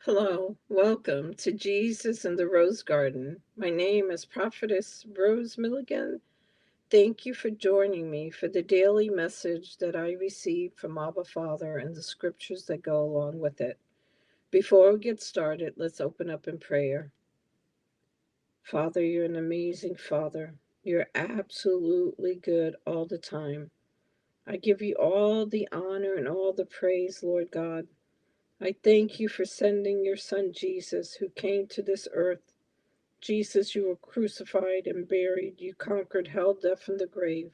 Hello, welcome to Jesus in the Rose Garden. My name is Prophetess Rose Milligan. Thank you for joining me for the daily message that I receive from Abba Father and the scriptures that go along with it. Before we get started, let's open up in prayer. Father, you're an amazing Father. You're absolutely good all the time. I give you all the honor and all the praise, Lord God. I thank you for sending your Son Jesus, who came to this earth. Jesus, you were crucified and buried. You conquered hell, death, and the grave.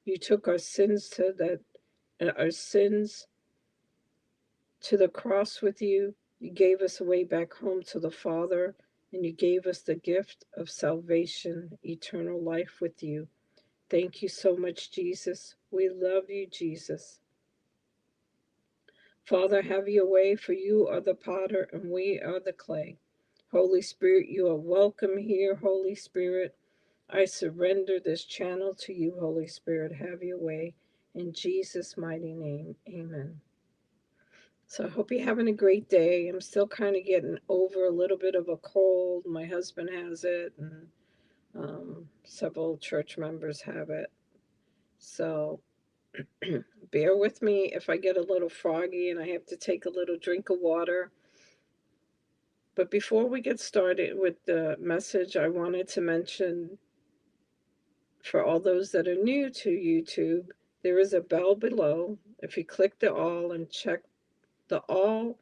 You took our sins to the cross with you. You gave us a way back home to the Father, and you gave us the gift of salvation, eternal life with you. Thank you so much, Jesus. We love you, Jesus. Father, have your way, for you are the potter and we are the clay. Holy Spirit, you are welcome here, Holy Spirit. I surrender this channel to you, Holy Spirit. Have your way. In Jesus' mighty name, amen. So I hope you're having a great day. I'm still kind of getting over a little bit of a cold. My husband has it, and several church members have it. So bear with me if I get a little froggy and I have to take a little drink of water. But before we get started with the message, I wanted to mention, for all those that are new to YouTube, there is a bell below. If you click the all and check the all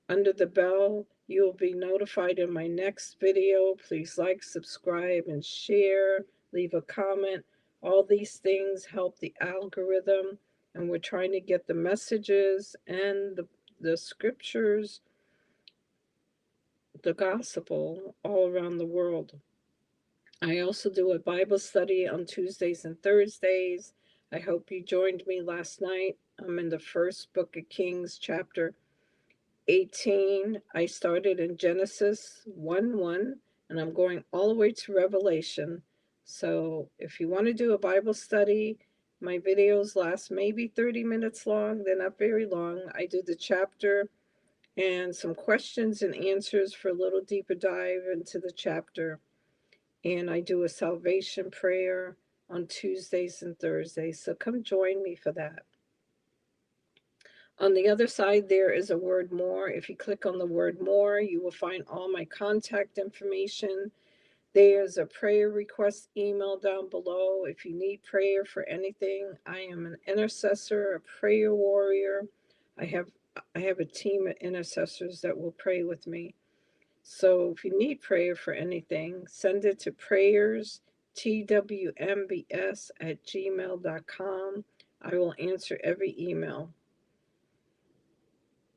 under the bell, you will be notified in my next video. Please like, subscribe, and share. Leave a comment. All these things help the algorithm, and we're trying to get the messages and the scriptures, the gospel, all around the world. I also do a Bible study on Tuesdays and Thursdays. I hope you joined me last night. I'm in the first book of Kings, chapter 18. I started in Genesis 1:1, and I'm going all the way to Revelation. So if you want to do a Bible study, my videos last maybe 30 minutes long. They're not very long. I do the chapter and some questions and answers for a little deeper dive into the chapter. And I do a salvation prayer on Tuesdays and Thursdays. So come join me for that. On the other side, there is a word more. If you click on the word more, you will find all my contact information. There's a prayer request email down below. If you need prayer for anything, I am an intercessor, a prayer warrior. I have a team of intercessors that will pray with me. So if you need prayer for anything, send it to prayerstwmbs@gmail.com. I will answer every email.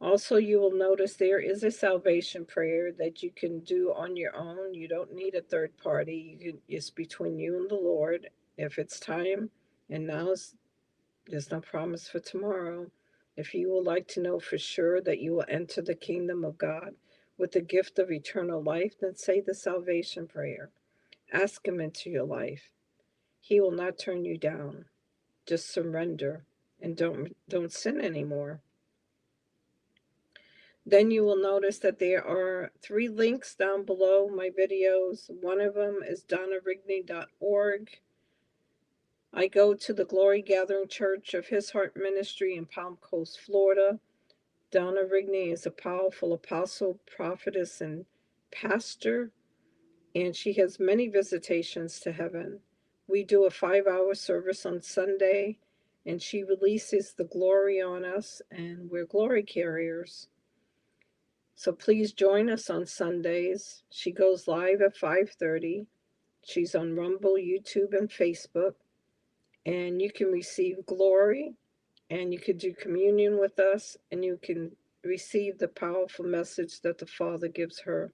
Also, you will notice there is a salvation prayer that you can do on your own. You don't need a third party. It's between you and the Lord. If it's time, and there's no promise for tomorrow. If you would like to know for sure that you will enter the kingdom of God with the gift of eternal life, then say the salvation prayer. Ask Him into your life. He will not turn you down. Just surrender and don't sin anymore. Then you will notice that there are 3 links down below my videos. One of them is donnarigney.org. I go to the Glory Gathering Church of His Heart Ministry in Palm Coast, Florida. Donna Rigney is a powerful apostle, prophetess, and pastor, and she has many visitations to heaven. We do a 5-hour service on Sunday, and she releases the glory on us, and we're glory carriers. So please join us on Sundays. She goes live at 5:30. She's on Rumble, YouTube, and Facebook, and you can receive glory, and you can do communion with us, and you can receive the powerful message that the Father gives her.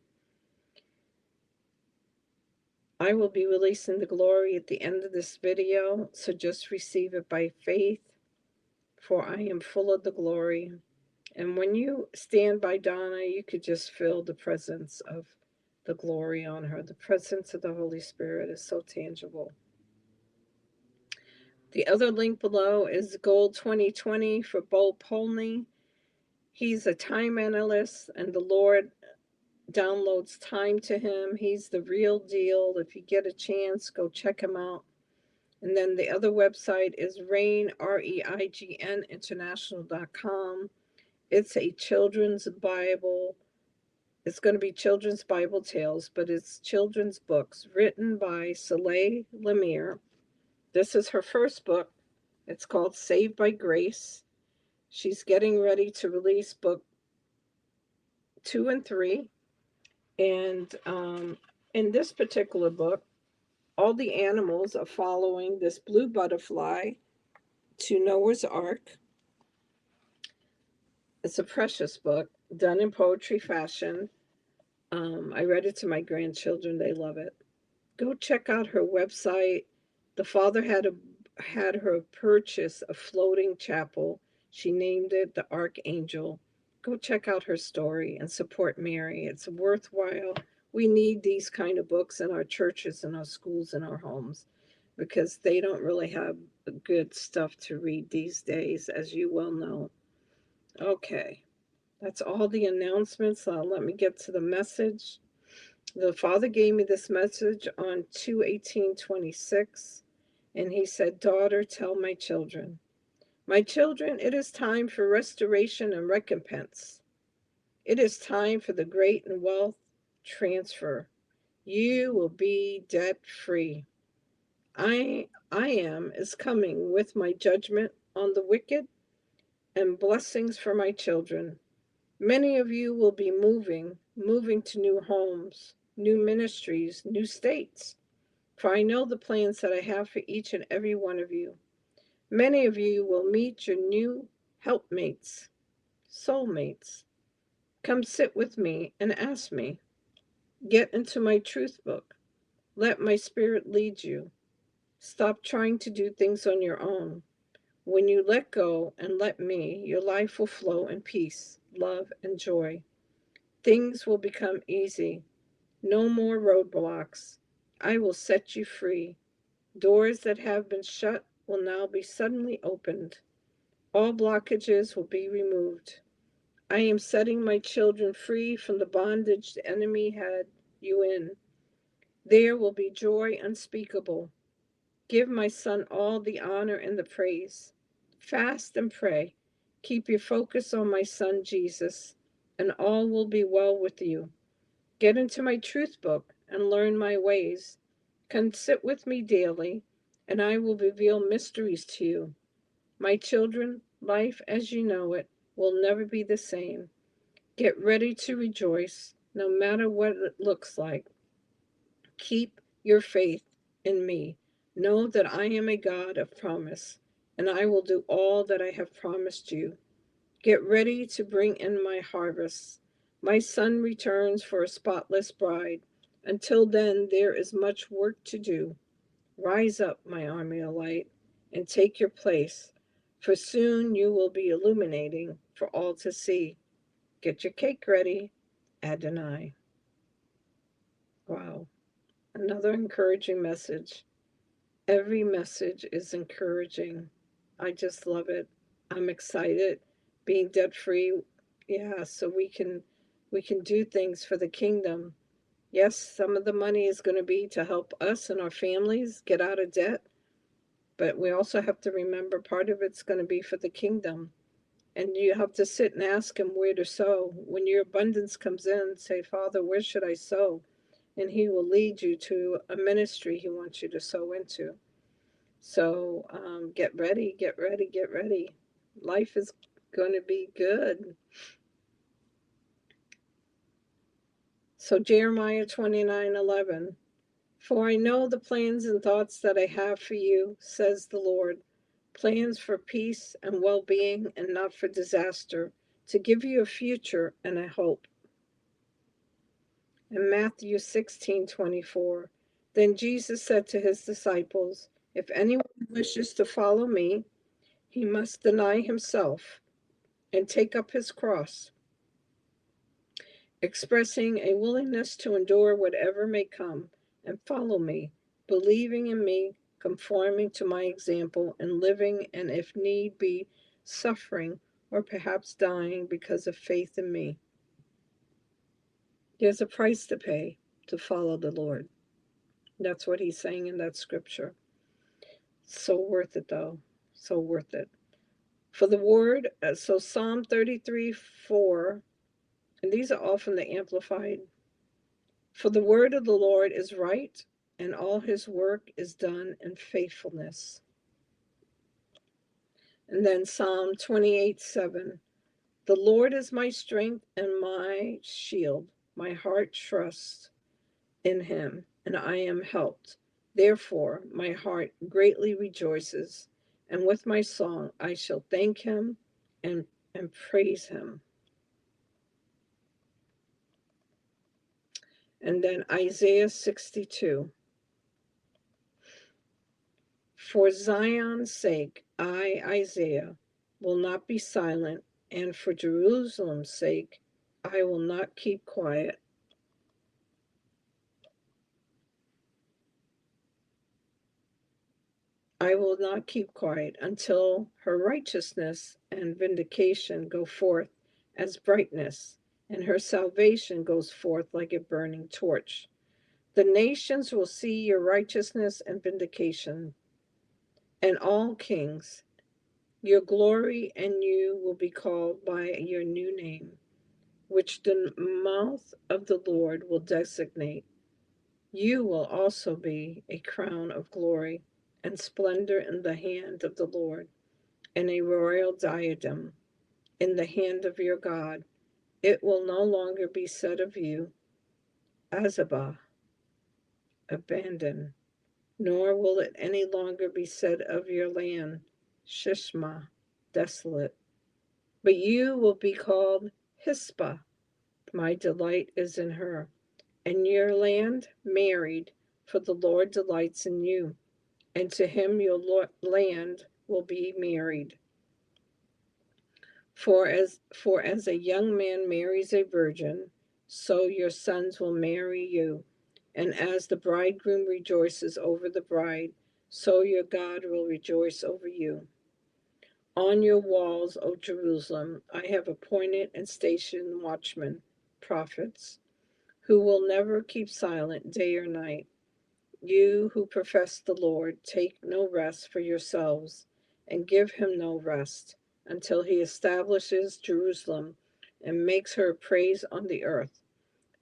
I will be releasing the glory at the end of this video, so just receive it by faith, for I am full of the glory. And when you stand by Donna, you could just feel the presence of the glory on her. The presence of the Holy Spirit is so tangible. The other link below is Gold 2020 for Bo Polney. He's a time analyst, and the Lord downloads time to him. He's the real deal. If you get a chance, go check him out. And then the other website is Reign, REIGN, international.com. It's a children's Bible. It's going to be children's Bible tales, but it's children's books written by Soleil Lemire. This is her first book. It's called Saved by Grace. She's getting ready to release book 2 and 3. And in this particular book, all the animals are following this blue butterfly to Noah's Ark. It's a precious book done in poetry fashion. I read it to my grandchildren. They love it. Go check out her website. The father had her purchase a floating chapel. She named it the Archangel. Go check out her story and support Mary. It's worthwhile. We need these kind of books in our churches, in our schools, in our homes, because they don't really have good stuff to read these days, as you well know. Okay, that's all the announcements. Let me get to the message. The Father gave me this message on 2/18/26, and he said, "Daughter, tell my children, it is time for restoration and recompense. It is time for the great and wealth transfer. You will be debt free. I is coming with my judgment on the wicked and blessings for my children. Many of you will be moving to new homes, new ministries, new states. For I know the plans that I have for each and every one of you. Many of you will meet your new helpmates, soulmates. Come sit with me and ask me. Get into my truth book. Let my spirit lead you. Stop trying to do things on your own. When you let go and let me, your life will flow in peace, love, and joy. Things will become easy. No more roadblocks. I will set you free. Doors that have been shut will now be suddenly opened. All blockages will be removed. I am setting my children free from the bondage the enemy had you in. There will be joy unspeakable. Give my son all the honor and the praise. Fast and pray. Keep your focus on my son Jesus, and all will be well with you. Get into my truth book and learn my ways. Come sit with me daily, and I will reveal mysteries to you. My children, life as you know it will never be the same. Get ready to rejoice, no matter what it looks like. Keep your faith in me. Know that I am a God of promise, and I will do all that I have promised you. Get ready to bring in my harvest. My son returns for a spotless bride. Until then, there is much work to do. Rise up, my army of light, and take your place, for soon you will be illuminating for all to see. Get your cake ready, Adonai. Wow, another encouraging message. Every message is encouraging. I just love it. I'm excited being debt free. Yeah, so we can do things for the kingdom. Yes, some of the money is going to be to help us and our families get out of debt, but we also have to remember part of it's going to be for the kingdom. And you have to sit and ask him where to sow. When your abundance comes in, say, Father, where should I sow? And he will lead you to a ministry he wants you to sow into. So get ready, get ready, get ready. Life is going to be good. So Jeremiah 29:11. For I know the plans and thoughts that I have for you, says the Lord, plans for peace and well-being and not for disaster, to give you a future and a hope. And Matthew 16:24. Then Jesus said to his disciples, if anyone wishes to follow me, he must deny himself and take up his cross, expressing a willingness to endure whatever may come, and follow me, believing in me, conforming to my example, and living, and if need be, suffering or perhaps dying because of faith in me. There's a price to pay to follow the Lord. That's what he's saying in that scripture. So worth it, though. So worth it. For the word, so Psalm 33:4, and these are all from the Amplified. For the word of the Lord is right, and all his work is done in faithfulness. And then Psalm 28:7. The Lord is my strength and my shield. My heart trusts in him, and I am helped. Therefore, my heart greatly rejoices, and with my song I shall thank him and, and praise him. And then Isaiah 62. For Zion's sake, I, Isaiah, will not be silent, and for Jerusalem's sake, I will not keep quiet. I will not keep quiet until her righteousness and vindication go forth as brightness, and her salvation goes forth like a burning torch. The nations will see your righteousness and vindication, and all kings. Your glory and you will be called by your new name, which the mouth of the Lord will designate. You will also be a crown of glory and splendor in the hand of the Lord, and a royal diadem in the hand of your God. It will no longer be said of you, Azabah, abandoned, nor will it any longer be said of your land, Shishma, desolate. But you will be called Hispah, my delight is in her, and your land married, for the Lord delights in you, and to him your land will be married. For as a young man marries a virgin, so your sons will marry you. And as the bridegroom rejoices over the bride, so your God will rejoice over you. On your walls, O Jerusalem, I have appointed and stationed watchmen, prophets, who will never keep silent day or night. You who profess the Lord, take no rest for yourselves, and give him no rest, until he establishes Jerusalem and makes her praise on the earth.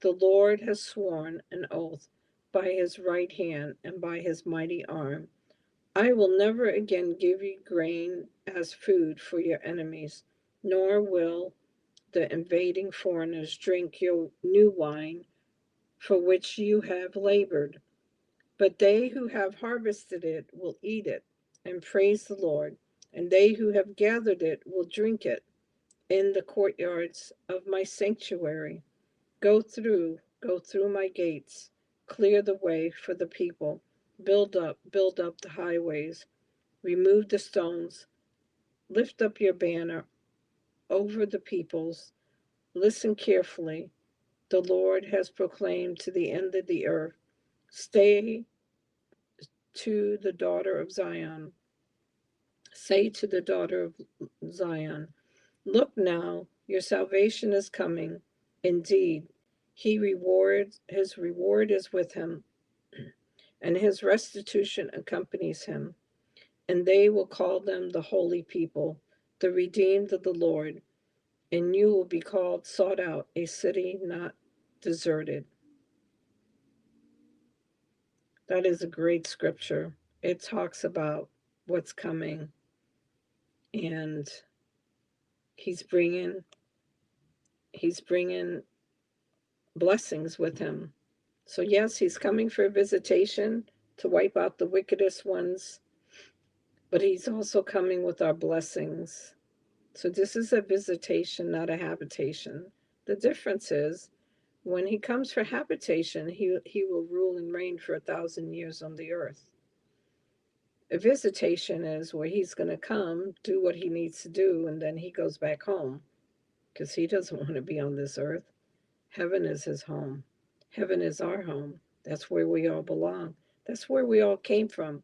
The Lord has sworn an oath by his right hand and by his mighty arm. I will never again give you grain as food for your enemies, nor will the invading foreigners drink your new wine for which you have labored. But they who have harvested it will eat it and praise the Lord, and they who have gathered it will drink it in the courtyards of my sanctuary. Go through my gates, clear the way for the people, build up the highways, remove the stones, lift up your banner over the peoples. Listen carefully. The Lord has proclaimed to the end of the earth. Stay to the daughter of Zion. Say to the daughter of Zion, look now, your salvation is coming. Indeed, his reward is with him, and his restitution accompanies him. And they will call them the holy people, the redeemed of the Lord. And you will be called sought out, a city not deserted. That is a great scripture. It talks about what's coming, and he's bringing he's bringing blessings with him. So yes, he's coming for a visitation to wipe out the wickedest ones, but he's also coming with our blessings. So this is a visitation, not a habitation. The difference is when he comes for habitation, he will rule and reign for 1,000 years on the earth. A visitation is where he's going to come, do what he needs to do, and then he goes back home because he doesn't want to be on this earth. Heaven is his home. Heaven is our home. That's where we all belong. That's where we all came from.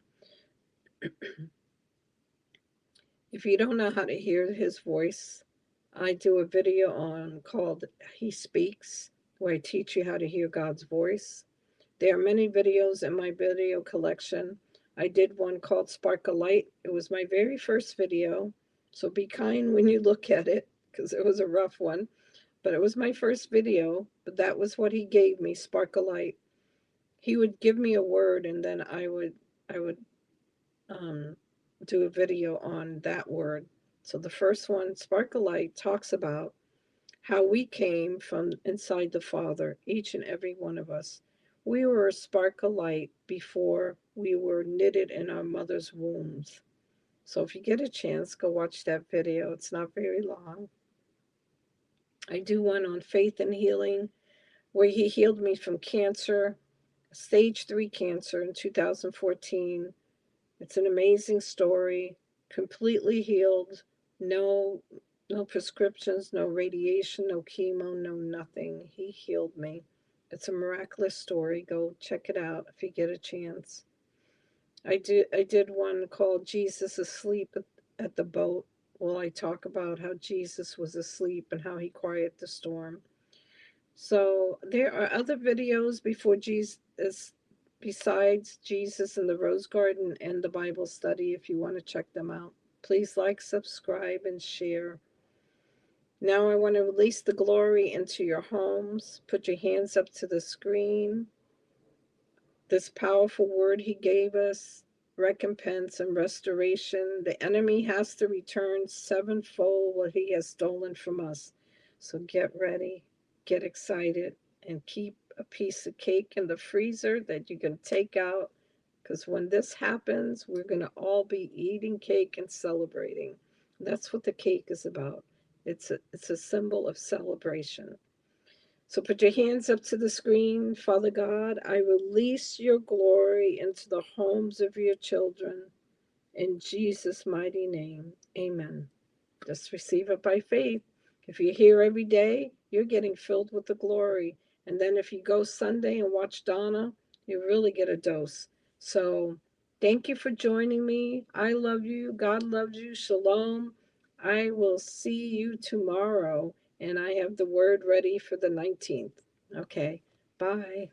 If you don't know how to hear his voice, I do a video on called He Speaks, where I teach you how to hear God's voice. There are many videos in my video collection. I did one called Spark a Light. It was my very first video, so be kind when you look at it, because it was a rough one. But it was my first video, but that was what he gave me, Spark a Light. He would give me a word, and then I would um, do a video on that word. So the first one, Spark a Light, talks about how we came from inside the Father, each and every one of us. We were a spark of light before we were knitted in our mother's wombs. So if you get a chance, go watch that video. It's not very long. I do one on faith and healing, where he healed me from cancer, stage 3 cancer in 2014. It's an amazing story, completely healed, no no prescriptions, no radiation, no chemo, no nothing. He healed me. It's a miraculous story. Go check it out if you get a chance. I did one called Jesus Asleep at the Boat. Well, I talk about how Jesus was asleep and how he quieted the storm. So there are other videos before Jesus, besides Jesus in the Rose Garden and the Bible study, if you want to check them out. Please like, subscribe, and share. Now I want to release the glory into your homes. Put your hands up to the screen. This powerful word he gave us, recompense and restoration. The enemy has to return sevenfold what he has stolen from us. So get ready, get excited, and keep a piece of cake in the freezer that you can take out. Because when this happens, we're going to all be eating cake and celebrating. That's what the cake is about. It's a symbol of celebration. So put your hands up to the screen. Father God, I release your glory into the homes of your children. In Jesus' mighty name, amen. Just receive it by faith. If you're here every day, you're getting filled with the glory. And then if you go Sunday and watch Donna, you really get a dose. So thank you for joining me. I love you. God loves you. Shalom. I will see you tomorrow. And I have the word ready for the 19th. Okay. Bye.